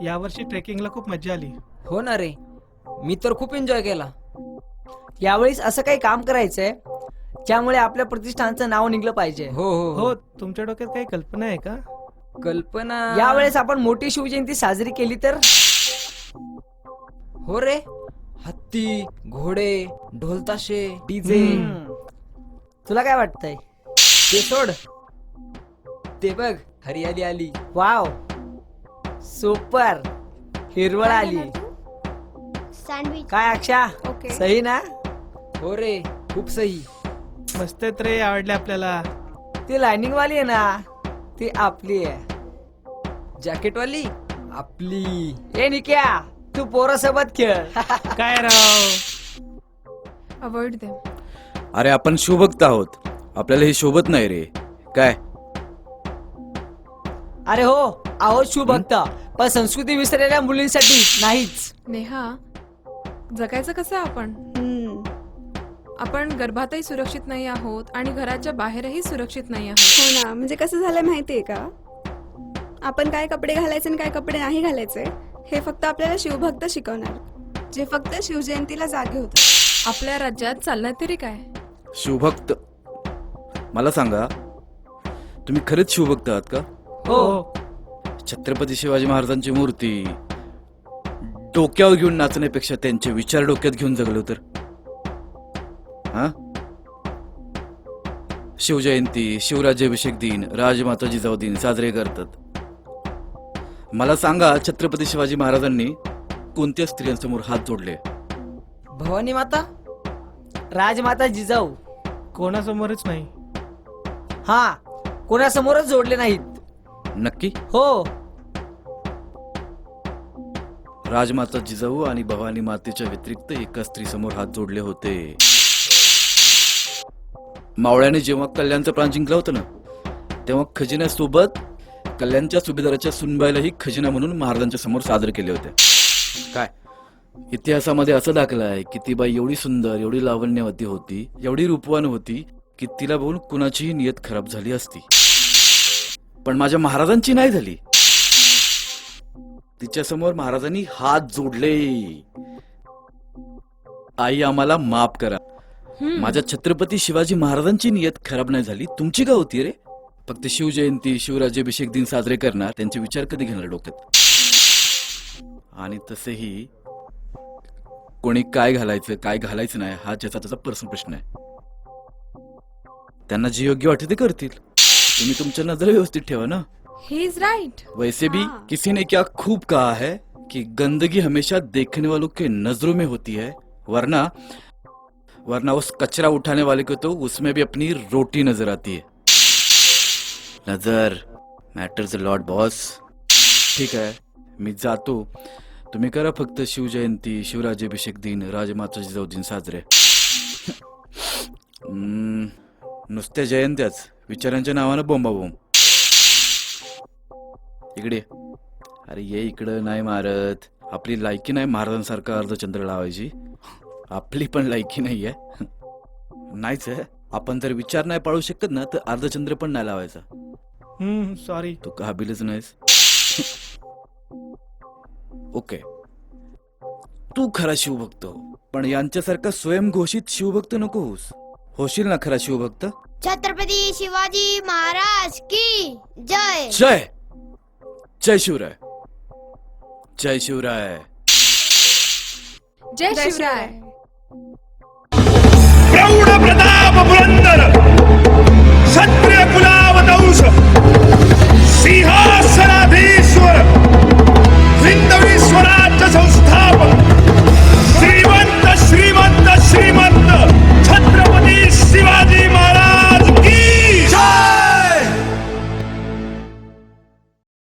यावर्षी ट्रेकिंगला खूप मजा आली. हो ना रे, मी तर खूप एन्जॉय केला. यावेळेस असं काही काम करायचंय ज्यामुळे आपल्या प्रतिष्ठानचं नाव निघलं पाहिजे. हो हो हो, तुमच्या डोक्यात काही कल्पना आहे का? कल्पना. यावेळेस आपण मोठी शिवजयंती साजरी केली तर हो रे, हत्ती, घोडे, ढोलताशे, डीजे. तुला काय वाटतंय? ते सोड, ते बघ हरियाली आली. वाव, सुपर, हिरवळ आली. सँडविच. काय अक्षा, ओके. सही ना? हो रे, खूप सही. मस्त आहेत रे, आवडले आपल्याला. ती लाइनिंग वाली आहे ना, ती आपली आहे. जॅकेटवाली आपली. ए निक्या, तू पोरासोबत खेळ. काय राव, अवॉइड देम. अरे आपण शिवभक्त आहोत, आपल्याला हे शोभत नाही रे. काय अरे हो, आहोत शिवभक्त, पण संस्कृती विसरलेल्या मुलींसाठी नाहीच. नेहा, जगायचं कसं आपण? आपण गर्भातही सुरक्षित नाही आहोत आणि घराच्या बाहेरही सुरक्षित नाही आहोत. हो ना, म्हणजे कसं झालंय माहितीये का, आपण काय कपडे घालायचे आणि काय कपडे नाही घालायचे हे फक्त आपल्याला शिवभक्त शिकवणार, जे फक्त शिवजयंतीला जागे होतात. आपल्या राज्यात चाललंय तरी काय? शिवभक्त? मला सांगा, तुम्ही खरेच शिवभक्त आहात का? हो, छत्रपती शिवाजी महाराजांची मूर्ती डोक्यावर घेऊन नाचण्यापेक्षा त्यांचे विचार डोक्यात घेऊन जगलो तर? हा, शिवजयंती, शिवराज्याभिषेक दिन, राजमाता जिजाऊ दिन साजरे करतात. मला सांगा, छत्रपती शिवाजी महाराजांनी कोणत्या स्त्रियांसमोर हात जोडले? भवानी माता, राजमाता जिजाऊ. कोणासमोरच नाही. हा, कोणासमोरच जोडले नाहीत. नक्की? हो, राजमाता जिजाऊ आणि भवानी मातेच्या व्यतिरिक्त एका स्त्रीसमोर हात जोडले होते. मावळ्याने जेव्हा कल्याणचं प्राण जिंकलं होतं ना, तेव्हा खजिन्यासोबत कल्याणच्या सुभेदाराच्या सुनबाईलाही खजिना म्हणून महाराजांच्या समोर सादर केले होते. काय इतिहासामध्ये असं दाखलं आहे की ती बाई एवढी सुंदर, एवढी लावण्यवती होती, एवढी रूपवान होती की तिला बघून कुणाचीही नियत खराब झाली असती, पण माझ्या महाराजांची नाही झाली. तिच्यासमोर महाराजांनी हात जोडले. आई, आम्हाला माफ करा. माझ्या छत्रपती शिवाजी महाराजांची नियत खराब नाही झाली, तुमची का होती रे? फक्त शिवजयंती, शिवराज्याभिषेक दिन साजरे करणार, त्यांचे विचार कधी घेणार डोक्यात? आणि तसेही कोणी काय घालायचं काय घालायचं नाही हा ज्याचा त्याचा पर्सनल प्रश्न आहे. त्यांना जे योग्य वाटते ते करतील. तुम्ही तुमच्या नजर व्यवस्थित ठेवा ना. He is right. वैसे भी किसी ने क्या खूब कहा है कि गंदगी हमेशा देखने वालों के नजरों में होती है, वरना उस कचरा उठाने वाले को तो उसमें भी अपनी रोटी नजर आती है. नजर मॅटर्स अ लॉट बॉस. ठीक आहे, मी जातो. तुम्ही करा फक्त शिवजयंती, शिवराज्याभिषेक दिन, राजमाता जिजाऊ दिन साजरे. नुसत्या जयंत्याच, विचारांच्या नावानं बोंबाबोंब. इकडे. अरे ये इकडं नाही मारत. आपली लायकी नाही महाराजांसारखा अर्धचंद्र लावायची. आपली पण लायकी नाही आहे. नाहीच आहे. आपण जर विचार नाही पाळू शकत ना, तर अर्धचंद्र पण नाही लावायचा. सॉरी. तू काबिलच नाहीस. ओके, तू खरा शिवभक्त हो, पण यांच्यासारखा स्वयंघोषित शिवभक्त नको होस. होशील ना खरा शिवभक्त? छत्रपती शिवाजी महाराज की जय. जय जय शिवराय. जय शिवराय. जय शिवराय. प्रौढ प्रताप पुरंदर सत्य